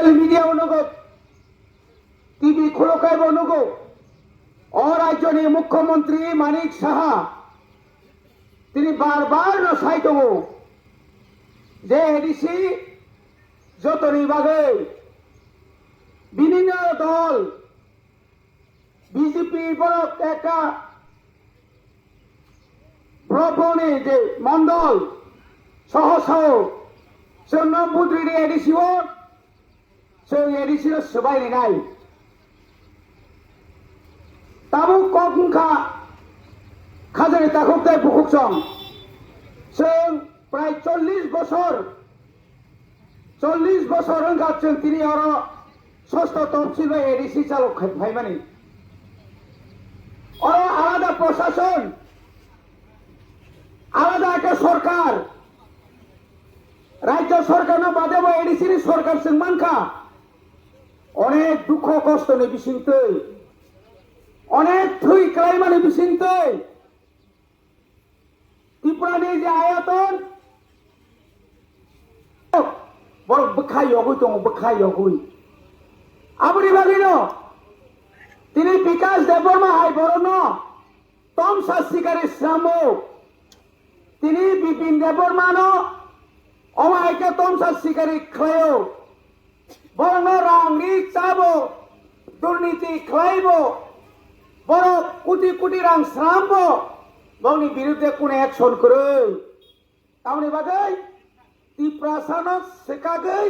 social media অনুগত TV খোলকায় অনুগত অরাজ্যনি মুখ্যমন্ত্রী মানিক সাহা তিনি বারবার নসাইতো যে এডিসি যতনি বাগে বিভিন্ন দল বিজেপি বড় একটা প্রবণে যে মন্ডল সহ সহ নম্বুদ্রির এডিসিও সেই এডিসিও সবাই নাই তাবু কংখা খাজারে তাকুকতাই বুকুকসং जों প্রায় 40 বছর হংগাচ্ছেন তিনি আরো ষষ্ঠ তফসিল এডিসি চালক ভাইমানি আরো আলাদা প্রশাসন আলাদা একটা সরকার রাজ্য সরকার না বাদে এডিসির সরকার মানখা অনেক দুঃখ কষ্ট নিয়ে বিশিংতে অনেক থুই ক্লাইমানি বিশিংতে ত্রিপুরানি যে আয়তন বড় বখাই অগুই দङ বখাই অগুই আবুরি বাগিন তিনি বিকাশ দেববর্মা হাই বরণ তম শাস্তিকারী শ্রাম তিনি বিপিন দেববর্মান অমায়কে তম শাস্তিকারী খায় বরণ রাংনি চাব দুর্নীতি খাইব বড় কোটি কোটি রাং শ্রাম বংনি বিরুদ্ধে কোন অ্যাকশন করে তামনি বাগৈ ত্রিপ্রাসানক শেখাগৈ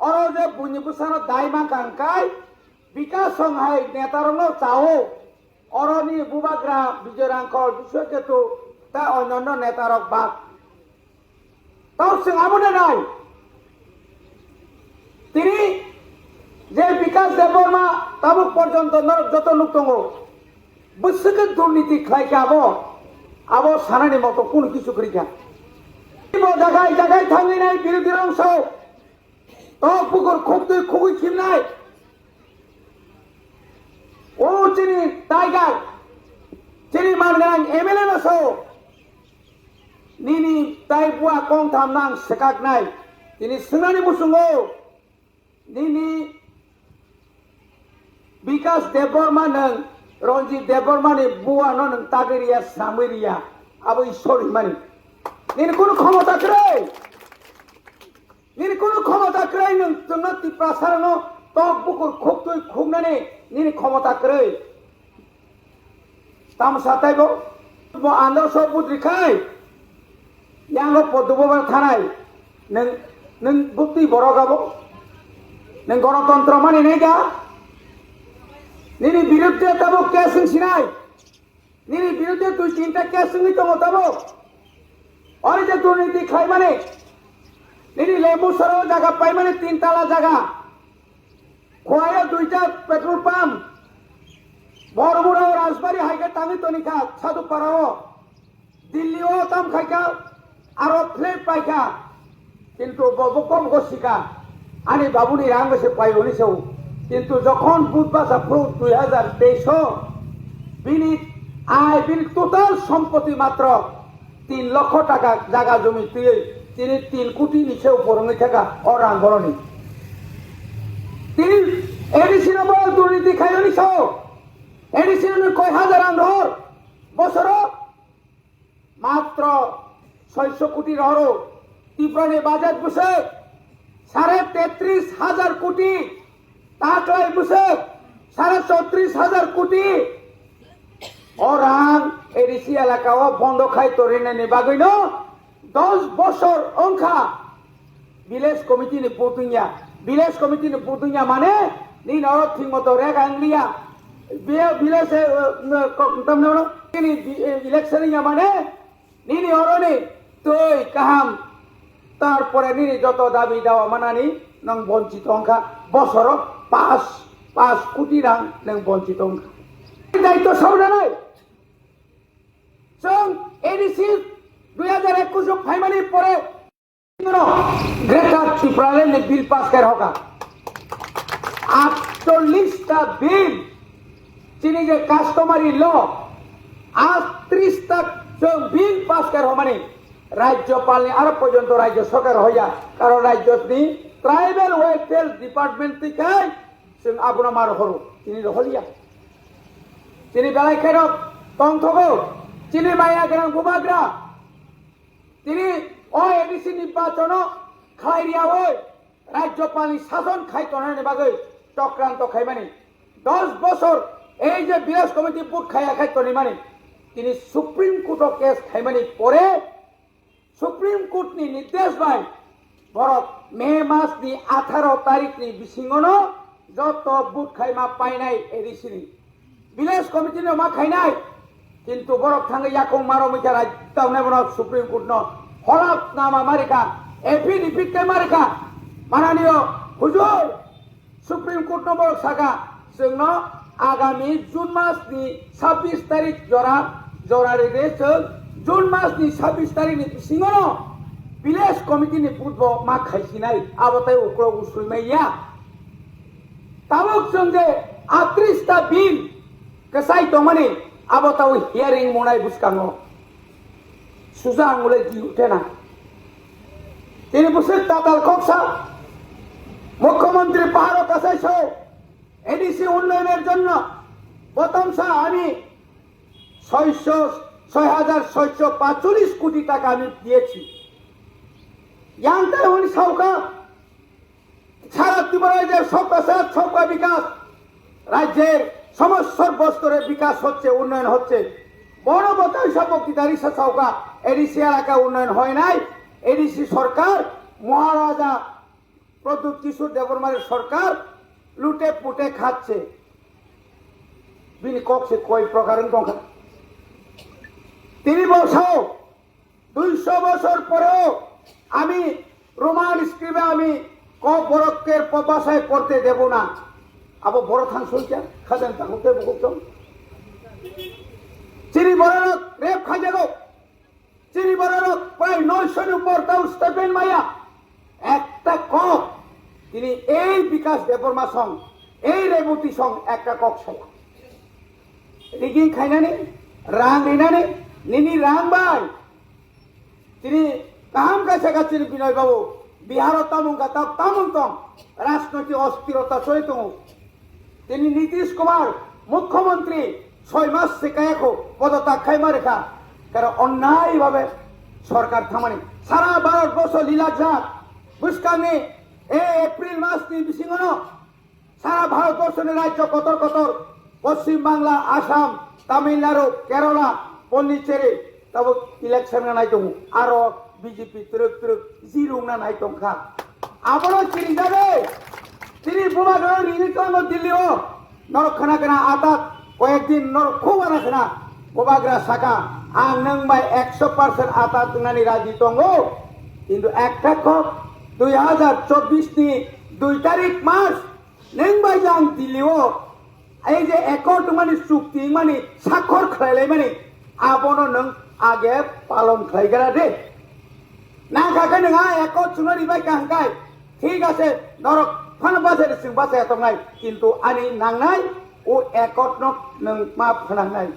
অর যে বুনিবুসানো দায়মা কাঙ্কাই বিকাশ সংহাই নেতারং চাও অরনি বুবাগ্রা বিজয়রাঙ্কর বিশ্বকেতু তা অন্যান্য নেতারক বাক তাও সিং আমনে নাই তিনি যে বিকাশ দেববর্মা তাবুক পর্যন্ত যত লোক দङ বসকে দুর্নীতি খাইকে আবো সানানি মতো কোন কিছু করিকা জায়গায় জায়গায় থাঙ্গি নাই বিরোধীর অংশ তক পুকুর খুব তুই খুবই খিল নাই ও চিনি টাইগার চিনি মানগাং এমএলএ নস নিনি তাই বুয়া কং থাম নাং সেকাক নাই তিনি সোনানি বুসুঙ্গ নিনি বিকাশ দেববর্মা নং রঞ্জিত দেববর্মানি বুয়া নং তাগেরিয়া সামেরিয়া আবো ঈশ্বর হিমানি নিন কোন ক্ষমতা করে নিন কোন ক্ষমতা করে নং ত্রিপ্রাসারণ তক বুকুর খুব তুই খুব নানি নিন ক্ষমতা করে তাম সাতাইব আন্দাজ বুদ্রি খাই ইয়াঙ্গ পদ্মবার থানায় নং বুদ্ধি বড় গাবো নং গণতন্ত্র মানে নেই গা নিনি বিরুদ্ধে তাবো কেসিং সিনাই নিনি বিরুদ্ধে তুই তিনটা কেসিং তো তাবো और जो दुर्नीति खाई माने नहीं लेबू सरो जगह पाई माने 3 ताला जगह खोया 2टा पेट्रोल पंप बरबुरा और राजबाड़ी हाईके तांगी तो निका साधु पाराओ दिल्ली ओ ताम खाइका आरो फ्लेट पाइका किंतु बबकम गसिका आनी बाबुनी रांग से पाई उनिसौ किंतु जखन बुधबार साफ्रु 2023 बिनि आय बिनि टोटाल सम्पत्ति मात्र 3 লক্ষ টাকা জায়গা জমি তিনি 3 কোটি নিচেও পরঙে থাকা অরাং গরনি তিনি এডিসি নম্বর দুর্নীতি খাইনি সহ এডিসি কয় হাজার আন্ধর বছর মাত্র 600 কোটি রহর ত্রিপুরানি বাজেট বসে 33,000 কোটি টাকায় বসে 34,000 কোটি অরাং এডিসি এলাকাও বন্ধ খাই তরিনে নিবাগৈন 10 বছর অংখা ভিলেজ কমিটি নি পুতুইয়া মানে নি নরক ঠিক মতো রেগ আংলিয়া ভিলেজ তমনে তিনি ইলেকশন মানে নিনি অরনি তুই কাহাম তারপরে নিনি যত দাবি দেওয়া মানানি নং বঞ্চিত অংখা বছর 5 কোটি রাং নং বঞ্চিত অংখা দায়িত্ব সব নাই এডিসি 2021 ফাইমানি পরে গ্রেটার ত্রিপুরালে বিল পাস করা হোক 48টা বিল চিনি যে কাস্টমারি ল 38টা বিল পাস করা মানে রাজ্যপাল আর পর্যন্ত রাজ্য সরকার হইয়া কারণ রাজ্য ट्राइबल वेलफेयर डिपार्टमेंट থেকে जों आबुना मार हरो তিনি রহলিয়া তিনি বেলায় খেরক তন্থগো তিনি মাইয়া গরাং বুবাগ্রা তিনি ও এডিসি নির্বাচন খাইরিয়া ওই রাজ্যপালনি শাসন খাইতনের বাগৈ চক্রান্ত খাইমানি 10 বছর এই যে বিরাজ কমিটি বুট খাইয়া খাইতনি মানে তিনি সুপ্রিম কোর্ট কেস খাইমানি পরে সুপ্রিম কোর্টনি নির্দেশ বাই বরক মে মাসনি 18 তারিখনি বিসিঙ্গনো যত বুট খাইমা পাইনাই এডিসিনি বিলেজ কমিটিनो मा खाइनाय किन्तु बरक थांगे याखौ मारो मिथा रायतावने बनो सुप्रीम कोर्ट न हलाफ नामा मारिका एफिडेविट के मारिका माननीय हुजूर सुप्रीम कोर्ट न बरक सागा जोंनो आगामी जून मासनि 26 तारिख जरा रे जों जून मासनि 26 तारिखनि सिङावनो विलेज कमिटिनि बुटबो मा खाइसिनाय आबताय उक्र उसुलमाइया ताबुक जों जे 38 ता bill kesai to mani abo tahu hearing mulai buskango susah mulai diutena তিনি বুঝে তাতাল কক্সা মুখ্যমন্ত্রী পাহাড় কাছাই সহ এডিসি উন্নয়নের জন্য প্রথমসা আমি 6,645 কোটি টাকা আমি দিয়েছি জানতে উনি সরকার সারা ত্রিপুরায় যে সবকা বিকাশ রাজ্যের সমস্ত বস্তরের বিকাশ হচ্ছে উন্নয়ন হচ্ছে বড় বতাই সবকিদারি সরকার এডিসি এলাকা উন্নয়ন হয় নাই এডিসি সরকার মহারাজা প্রদ্যুৎ কিশোর দেববর্মার সরকার লুটে পুটে খাচ্ছে বিনি কক্সে কয় প্রকারের টঙ্কা তিনি বছর 200 বছর পরেও আমি রোমান স্ক্রিপ্টে আমি ক বরকের ভাষায় পড়তে দেব না আবো বড় থান সইটা খাদেন তাহলে বুকুম চিনি বড়রক রেপ খাজাগো চিনি বড়রক প্রায় 900 এর উপর তাও স্টেপেন মাইয়া একটা কক তিনি এই বিকাশ দেববর্মা সং এই রেবতী সং একটা কক ছায়া rigging খাইনানি Rang দিনানি Nini Rang by তিনি কাহাম কাছে কাছে বিনয় বাবু বিহার তামুঙ্গা তামুন্তম রাজনৈতিক অস্থিরতা সহিত তিনি নীতিশ কুমার মুখ্যমন্ত্রী 6 মাস থেকে এখন পদত্যাগ খাইমা রেখা কারণ অন্যায়ভাবে সরকার থামানি সারা ভারতবর্ষ লীলাঘাট বুসকানি এপ্রিল মাস বিসিঙ্গন সারা ভারতবর্ষের রাজ্য কতর কতর পশ্চিম বাংলা আসাম তামিলনাড়ু কেরালা পন্ডিচেরি তবে ইলেকশন নাই দম আরো বিজেপি তুরুক জিরো না নাই টঙ্কা আবারও চিনি যাবে তিনি বুমাগড় নির্বাচন দিল্লিও নরখানা কেনা আতাত কয়েকদিন নর খুব আনাখানা বুমাগড়া শাখা আং নং বাই 100% আতাত নানি রাজি দঙ্গো কিন্তু একটা কক 2024 নি 2 তারিখ মাস নং বাই জাং দিল্লিও এই যে একট মানে চুক্তি মানে স্বাক্ষর খাইলাই মানে আবনো নং আগে পালন খাইগরা দে না খাকে নঙা একট সুনারি বাই কাংকাই ঠিক আছে নরক ফান বাসে সিং বাসে তংনাই কিন্তু আনি নাংনাই ও একট নক নং मा फोनांनाय